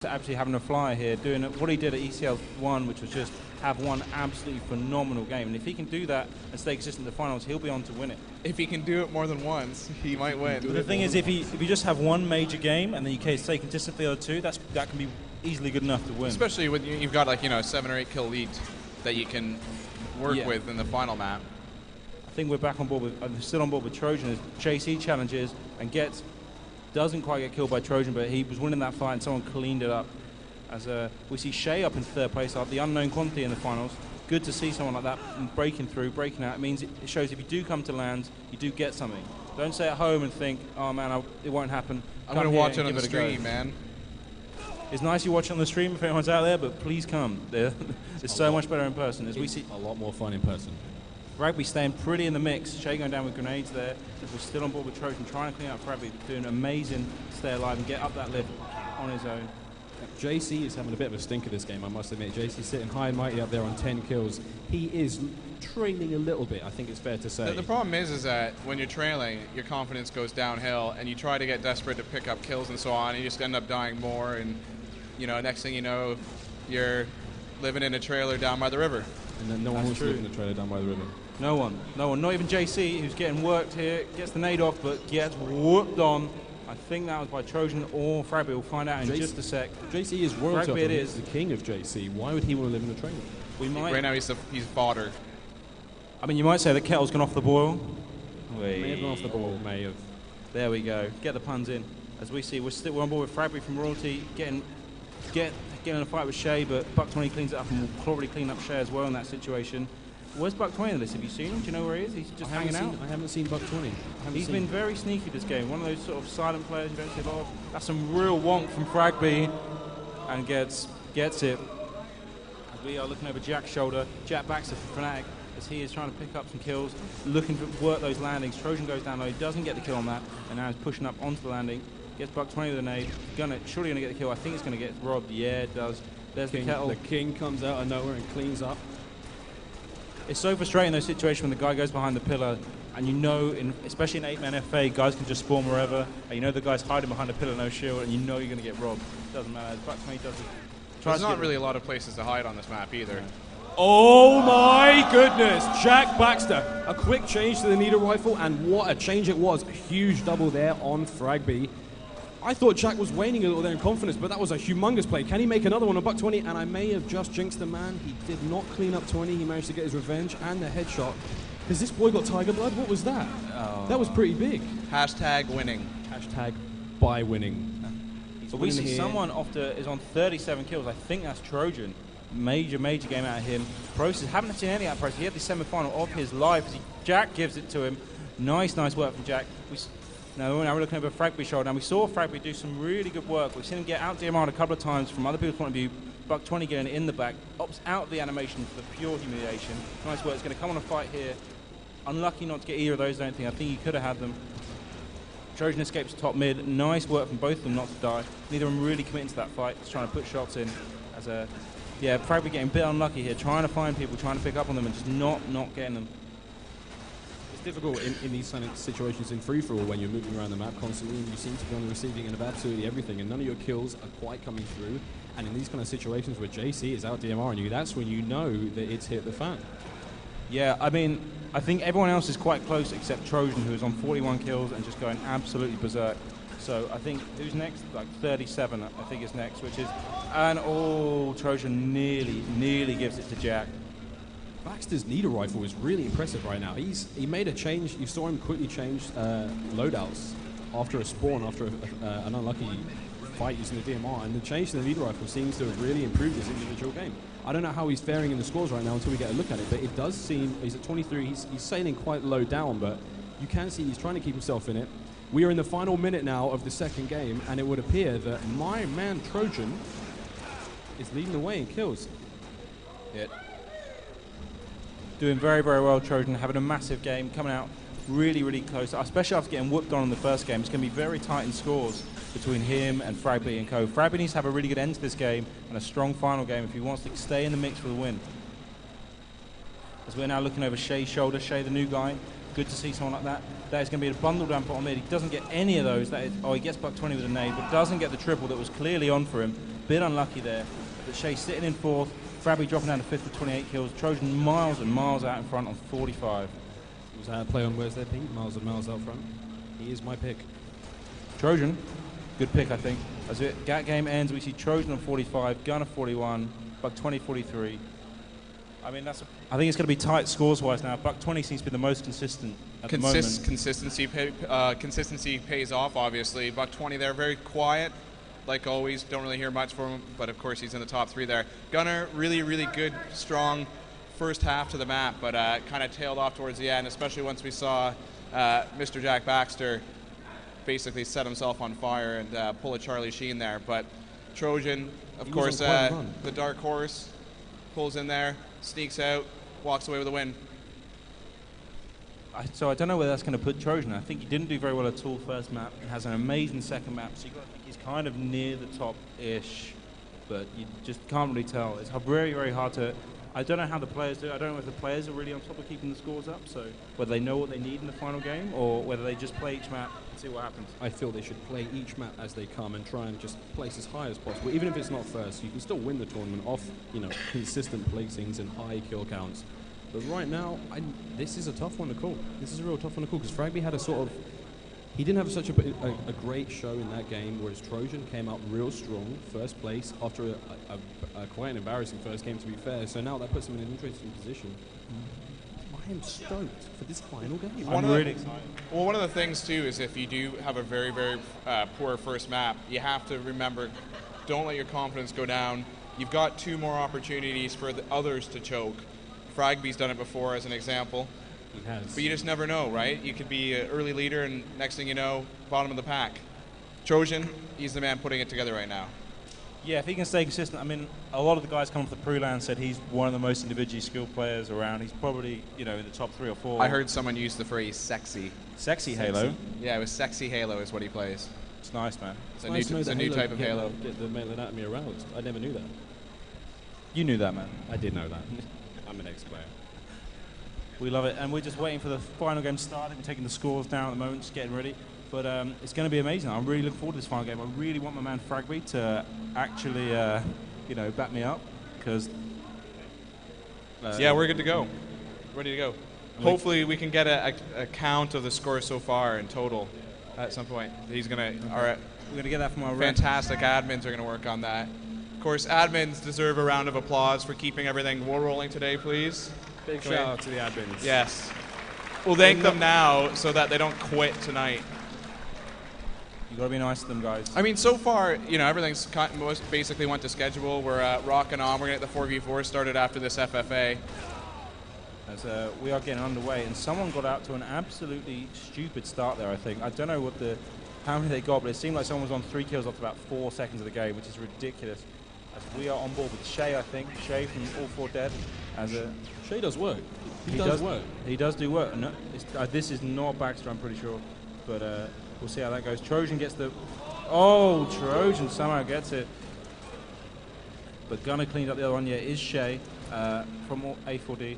Absolutely having a flyer here, doing what he did at ECL 1, which was just have one absolutely phenomenal game. And if he can do that and stay consistent in the finals, he'll be on to win it. If he can do it more than once, he might win. But the thing is, if you just have one major game and then you can stay consistent for the other two, that can be easily good enough to win. Especially when you've got like a 7 or 8 kill lead that you can work with in the final map. I think we're back on board with, still on board with Trojan as JC challenges and doesn't quite get killed by Trojan, but he was winning that fight and someone cleaned it up. As we see Shay up in third place, the unknown quantity in the finals. Good to see someone like that breaking through, breaking out. It means it shows if you do come to land, you do get something. Don't stay at home and think, oh man, it won't happen. I'm going to watch it on the stream, man. It's nice you watch it on the stream if anyone's out there, but please come. It's so much better in person. As we see a lot more fun in person. Rugby staying pretty in the mix. Shay going down with grenades there. We're still on board with Trojan, trying to clean up Rugby, doing amazing to stay alive and get up that lift on his own. JC is having a bit of a stinker this game, I must admit. JC sitting high and mighty up there on 10 kills. He is trailing a little bit, I think it's fair to say. The problem is that when you're trailing, your confidence goes downhill, and you try to get desperate to pick up kills and so on, and you just end up dying more, and next thing you know, you're living in a trailer down by the river. And then no one wants to live in a trailer down by the river. No one. Not even JC, who's getting worked here, gets the nade off, but gets whooped on. I think that was by Trojan or Fragby. We'll find out in just a sec. JC is royalty. Fragby He's the king of JC. Why would he want to live in a trailer? Right now he's fodder. I mean, you might say the kettle's gone off the boil. May have gone off the boil. May have. There we go. Get the puns in. As we see, we're on board with Fragby from Royalty, getting in a fight with Shay, but Buck20 cleans it up and will probably clean up Shay as well in that situation. Where's Buck20 in this? Have you seen him? Do you know where he is? He's just hanging out. I haven't seen Buck20. He's been very sneaky this game. One of those sort of silent players you don't see a lot of. That's some real wonk from Fragby, and gets it. As we are looking over Jack's shoulder. Jack backs to Fnatic as he is trying to pick up some kills, looking to work those landings. Trojan goes down low, he doesn't get the kill on that, and now he's pushing up onto the landing. Gets Buck20 with a nade. Surely going to get the kill. I think it's going to get robbed. Yeah, it does. There's the kettle. The king comes out of nowhere and cleans up. It's so frustrating those situations when the guy goes behind the pillar, and especially in 8-man FA, guys can just spawn wherever, and the guy's hiding behind a pillar, no shield, and you're going to get robbed. It doesn't matter. Buck20 does it. There's not really a lot of places to hide on this map either. Yeah. Oh my goodness! Jack Baxter, a quick change to the needle rifle, and what a change it was. A huge double there on Fragby. I thought Jack was waning a little there in confidence, but that was a humongous play. Can he make another one on Buck20? And I may have just jinxed the man. He did not clean up 20. He managed to get his revenge and the headshot. Has this boy got tiger blood? What was that? Oh. That was pretty big. Hashtag winning. Hashtag by winning. But we see someone is on 37 kills. I think that's Trojan. Major game out of him. Process, haven't seen any out of Process. He had the semi-final of his life. Jack gives it to him. Nice work from Jack. Now we're looking over Fragby's shoulder, and we saw Fragby do some really good work. We've seen him get out DMR'd a couple of times from other people's point of view. Buck20 getting in the back, opts out of the animation for pure humiliation. Nice work. It's going to come on a fight here. Unlucky not to get either of those, I don't think. I think he could have had them. Trojan escapes top mid. Nice work from both of them not to die. Neither of them really committing to that fight. Just trying to put shots in. Fragby getting a bit unlucky here, trying to find people, trying to pick up on them, and just not getting them. It's difficult in these kind of situations in free-for-all when you're moving around the map constantly and you seem to be on the receiving end of absolutely everything, and none of your kills are quite coming through. And in these kind of situations where JC is out DMRing you, that's when you know that it's hit the fan. Yeah, I mean, I think everyone else is quite close except Trojan, who is on 41 kills and just going absolutely berserk. So I think, who's next? Like 37, I think is next, which is... And, Trojan nearly gives it to Jack. Baxter's needle rifle is really impressive right now. He made a change. You saw him quickly change loadouts after a spawn, after an unlucky fight using the DMR, and the change to the needle rifle seems to have really improved his individual game. I don't know how he's faring in the scores right now until we get a look at it, but it does seem he's at 23. He's sailing quite low down, but you can see he's trying to keep himself in it. We are in the final minute now of the second game, and it would appear that my man Trojan is leading the way in kills. Yeah. Doing very well, Trojan, having a massive game, coming out really close, especially after getting whooped on in the first game. It's going to be very tight in scores between him and Fragby and co. Fragby needs to have a really good end to this game and a strong final game if he wants to stay in the mix for the win. As we're now looking over Shay's shoulder, Shay the new guy, good to see someone like that. That is going to be a bundle down bottom mid. He doesn't get any of those. That is, he gets buck 20 with a nade, but doesn't get the triple that was clearly on for him. Bit unlucky there. But Shea sitting in fourth. Frabby dropping down to fifth with 28 kills. Trojan miles and miles out in front on 45. Was that a play on where's their pink? Miles and miles out front. He is my pick. Trojan, good pick, I think. As that game ends, we see Trojan on 45, Gunner 41, Buck 20 43. I mean, I think it's going to be tight scores-wise now. Buck 20 seems to be the most consistent at the moment. Consistency pays off, obviously. Buck 20 there, very quiet, like always. Don't really hear much from him, but of course he's in the top 3 there. Gunner, really, really good, strong first half to the map, but kind of tailed off towards the end, especially once we saw Mr. Jack Baxter basically set himself on fire and pull a Charlie Sheen there. But Trojan, of course, the dark horse, pulls in there, sneaks out, walks away with a win. So I don't know where that's going to put Trojan. I think he didn't do very well at all first map. He has an amazing second map, so you've got to think he's kind of near the top-ish, but you just can't really tell. It's very, very hard to... I don't know how the players do it. I don't know if the players are really on top of keeping the scores up, so whether they know what they need in the final game or whether they just play each map and see what happens. I feel they should play each map as they come and try and just place as high as possible. Even if it's not first, you can still win the tournament off, consistent placings and high kill counts. But right now, this is a tough one to call. This is a real tough one to call because Fragby had he didn't have such a great show in that game, whereas Trojan came out real strong, first place, after a quite an embarrassing first game, to be fair. So now that puts him in an interesting position. I am stoked for this final game. I'm really excited. Well, one of the things, too, is if you do have a very, very poor first map, you have to remember, don't let your confidence go down. You've got 2 more opportunities for the others to choke. Fragby's done it before, as an example. He has. But you just never know, right? You could be an early leader, and next thing you know, bottom of the pack. Trojan, he's the man putting it together right now. Yeah, if he can stay consistent. I mean, a lot of the guys coming from the Pre-Land said he's one of the most individually skilled players around. He's probably, in the top 3 or 4. I heard someone use the phrase sexy. Sexy Halo? Yeah, it was sexy Halo is what he plays. It's nice, man. It's a new type of Halo. Get the male anatomy aroused. I never knew that. You knew that, man. I did know that. I'm an ex-player. We love it, and we're just waiting for the final game to start. We're taking the scores down at the moment, just getting ready. But it's going to be amazing. I'm really looking forward to this final game. I really want my man Fragby to actually, back me up, because... yeah, we're good to go. Ready to go. Hopefully we can get a count of the score so far in total at some point. He's going to... We're going to get that from our fantastic admins are going to work on that. Of course, admins deserve a round of applause for keeping everything rolling today, please. Big shout out to the admins. Yes. We'll thank them now so that they don't quit tonight. You got to be nice to them, guys. I mean, so far, everything's basically went to schedule. We're rocking on. We're going to get the 4v4 started after this FFA. As we are getting underway, and someone got out to an absolutely stupid start there, I think. I don't know how many they got, but it seemed like someone was on 3 kills after about 4 seconds of the game, which is ridiculous. As we are on board with Shea, I think. Shea from All 4 Dead. Shea does work. He does work. He does do work. No, this is not Baxter, I'm pretty sure. But we'll see how that goes. Trojan gets the... Oh, Trojan somehow gets it. But Gunner cleaned up the other one. Yeah, it is Shea from A4D.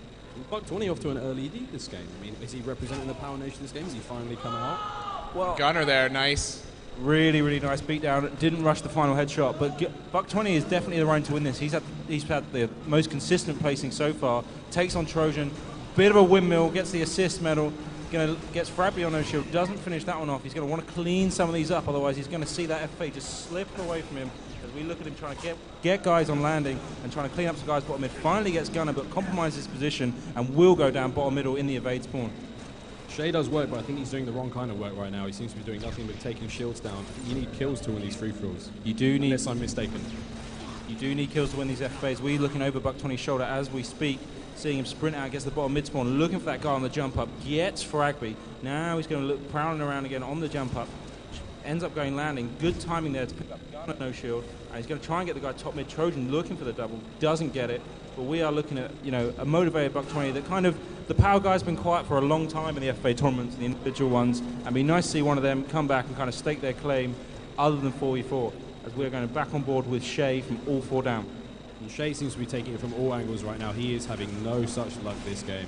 Buck 20 off to an early lead this game. I mean, is he representing the Power Nation this game? Is he finally coming out? Well, Gunner there, nice. Really, really nice beatdown. Didn't rush the final headshot, but Buck 20 is definitely the right to win this. He's had the most consistent placing so far. Takes on Trojan, bit of a windmill, gets the assist medal, gets Frabby on no shield, doesn't finish that one off. He's going to want to clean some of these up, otherwise he's going to see that FA just slip away from him as we look at him trying to get guys on landing and trying to clean up some guys bottom mid. Finally gets Gunner, but compromises his position and will go down bottom middle in the evade spawn. Shea does work, but I think he's doing the wrong kind of work right now. He seems to be doing nothing but taking shields down. You need kills to win these free-for-alls. You do need... Unless I'm mistaken. You do need kills to win these FFAs. We're looking over Buck 20's shoulder as we speak, seeing him sprint out, gets the bottom mid spawn, looking for that guy on the jump up, gets Fragby. Now he's going to look prowling around again on the jump up. Ends up going landing. Good timing there to pick up Gunner no shield. And he's going to try and get the guy top mid. Trojan looking for the double. Doesn't get it. But we are looking at, a motivated Buck 20 that kind of, the power guys been quiet for a long time in the FFA tournaments, the individual ones, and it'd be nice to see one of them come back and kind of stake their claim other than 4v4, as we're going back on board with Shea from All 4 Down. And Shea seems to be taking it from all angles right now. He is having no such luck this game.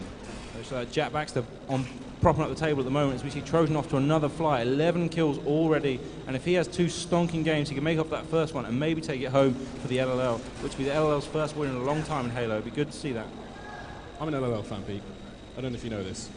So Jack Baxter on propping up the table at the moment as we see Trojan off to another flight, 11 kills already, and if he has 2 stonking games, he can make up that first one and maybe take it home for the LLL, which will be the LLL's first win in a long time in Halo. It'd be good to see that. I'm an LLL fan, Pete. I don't know if you know this.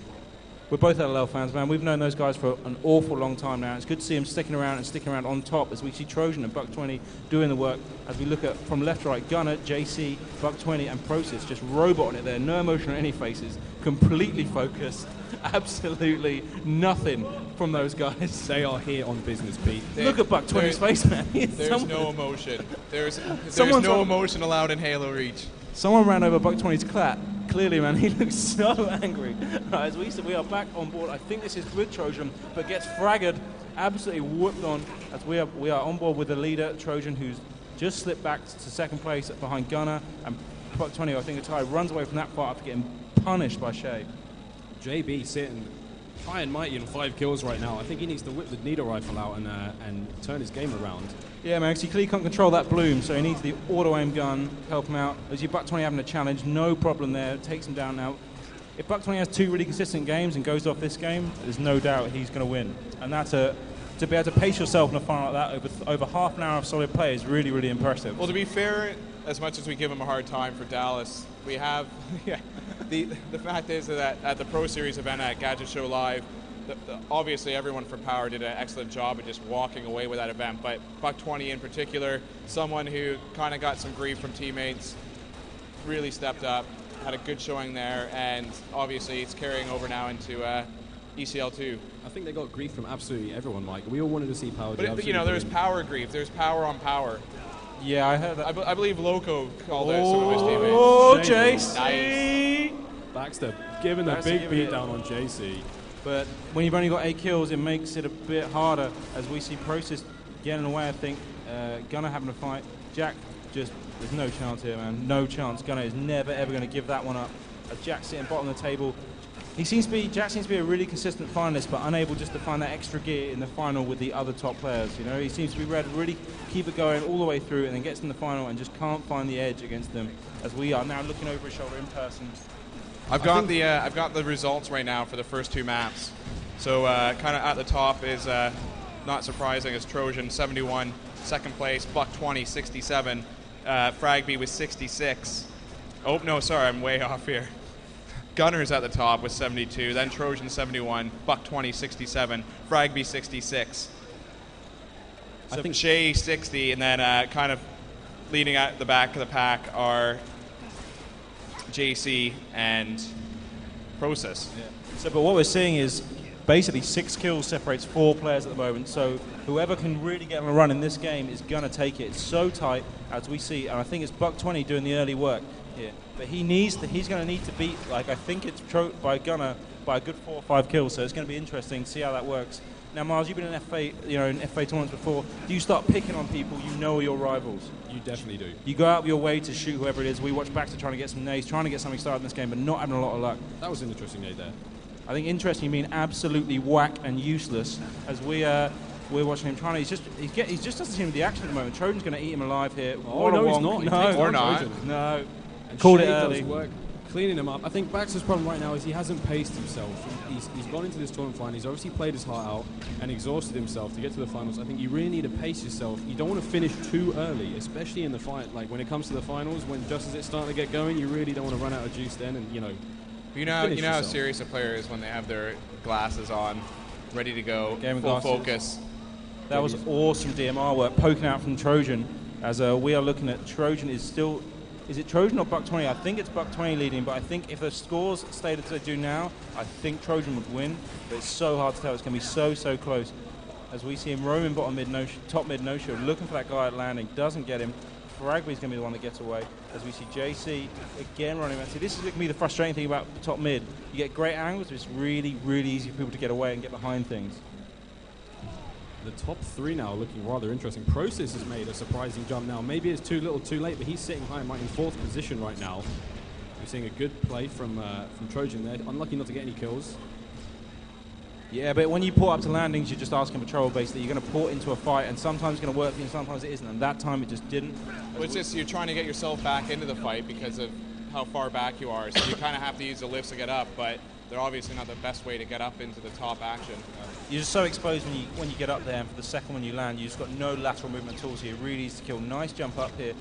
We're both LLL fans, man. We've known those guys for an awful long time now. It's good to see them sticking around on top as we see Trojan and Buck20 doing the work. As we look at from left to right, Gunner, JC, Buck20, and Process just roboting it there. No emotion on any faces. Completely focused. Absolutely nothing from those guys. They are here on business, Pete. Look at Buck20's face, man. There's no emotion. There's no emotion allowed in Halo Reach. Someone ran over Buck20's clat. Clearly, man, he looks so angry. Right, as we said, we are back on board. I think this is with Trojan, but gets fraggered, absolutely whooped on. As we are on board with the leader, Trojan, who's just slipped back to second place behind Gunner, and Buck20, I think, Atai runs away from that fight after getting punished by Shay. JB sitting high and mighty on 5 kills right now. I think he needs to whip the needle rifle out and turn his game around. Yeah, man, because he clearly can't control that bloom, so he needs the auto-aim gun to help him out. As you Buck20 having a challenge, no problem there, takes him down now. If Buck20 has 2 really consistent games and goes off this game, there's no doubt he's going to win. And that's to be able to pace yourself in a final like that over half an hour of solid play is really, really impressive. Well, to be fair, as much as we give him a hard time for Dallas, we have, the fact is that at the Pro Series event at Gadget Show Live, obviously everyone from Power did an excellent job of just walking away with that event, but Buck20 in particular, someone who kind of got some grief from teammates, really stepped up, had a good showing there, and obviously it's carrying over now into ECL 2. I think they got grief from absolutely everyone, Mike. We all wanted to see Power. But there's Power grief, there's Power on Power. Yeah, I heard that. I believe Loco called out some of his teammates. Oh, JC! Nice. Baxter giving the big beat down on JC. But when you've only got 8 kills, it makes it a bit harder as we see Process getting away, I think. Gunner having a fight. Jack, there's no chance here, man. No chance. Gunner is never, ever going to give that one up. Jack sitting bottom of the table. Jack seems to be a really consistent finalist, but unable just to find that extra gear in the final with the other top players. You know, he seems to be ready to really keep it going all the way through and then gets in the final and just can't find the edge against them as we are now looking over his shoulder in person. I've got the results right now for the first 2 maps. So kind of at the top is not surprising is Trojan 71, second place, Buck20 67, Fragby with 66. Oh no, sorry, I'm way off here. Gunner's at the top with 72, then Trojan 71, Buck20 67, Fragby 66. I think Shay 60, and then kind of leading at the back of the pack are JC and Process. Yeah. So, but what we're seeing is basically 6 kills separates 4 players at the moment. So whoever can really get on a run in this game is gonna take it. It's so tight as we see, and I think it's Buck20 doing the early work here. But he's going to need to beat, like I think it's by Gunner by a good 4 or 5 kills. So it's going to be interesting to see how that works. Now, Miles, you've been in FA, in FA tournaments before. Do you start picking on people you know are your rivals? You definitely do. You go out of your way to shoot whoever it is. We watch Baxter trying to get some nades, trying to get something started in this game, but not having a lot of luck. That was an interesting nade there. I think interesting, you mean absolutely whack and useless. As we're watching him trying to, he just doesn't seem to be the action at the moment. Trojan's going to eat him alive here. Oh no, he's not. No, or not. No. And Called Shay it early. does work cleaning him up. I think Baxter's problem right now is he hasn't paced himself. He's gone into this tournament final. He's obviously played his heart out and exhausted himself to get to the finals. I think you really need to pace yourself. You don't want to finish too early, especially in the fight. Like when it comes to the finals, when just as it's starting to get going, you really don't want to run out of juice then. And you know how serious a player is when they have their glasses on, ready to go, full focus. That was awesome DMR work, poking out from Trojan. As we are looking at Trojan is still. Is it Trojan or Buck20? I think it's Buck20 leading, but I think if the scores stayed as they do now, I think Trojan would win. But it's so hard to tell. It's going to be so close. As we see him roaming top mid no shield, looking for that guy at landing, doesn't get him. Fragby's going to be the one that gets away. As we see JC again running around. See, this is going to be the frustrating thing about top mid. You get great angles, but it's really easy for people to get away and get behind things. The top 3 now looking rather interesting. Process has made a surprising jump now. Maybe it's too little too late, but he's sitting high and mighty in 4th position right now. We're seeing a good play from Trojan there. Unlucky not to get any kills. Yeah, but when you port up to landings, you're just asking for trouble, basically. You're going to port into a fight, and sometimes it's going to work for you, and sometimes it isn't. And that time, it just didn't. Well, it's just you're trying to get yourself back into the fight because of how far back you are. So you kind of have to use the lifts to get up. But they're obviously not the best way to get up into the top action. You're just so exposed when you get up there, and for the second one you land, you've just got no lateral movement at all, so you're really easy to kill. Nice jump up here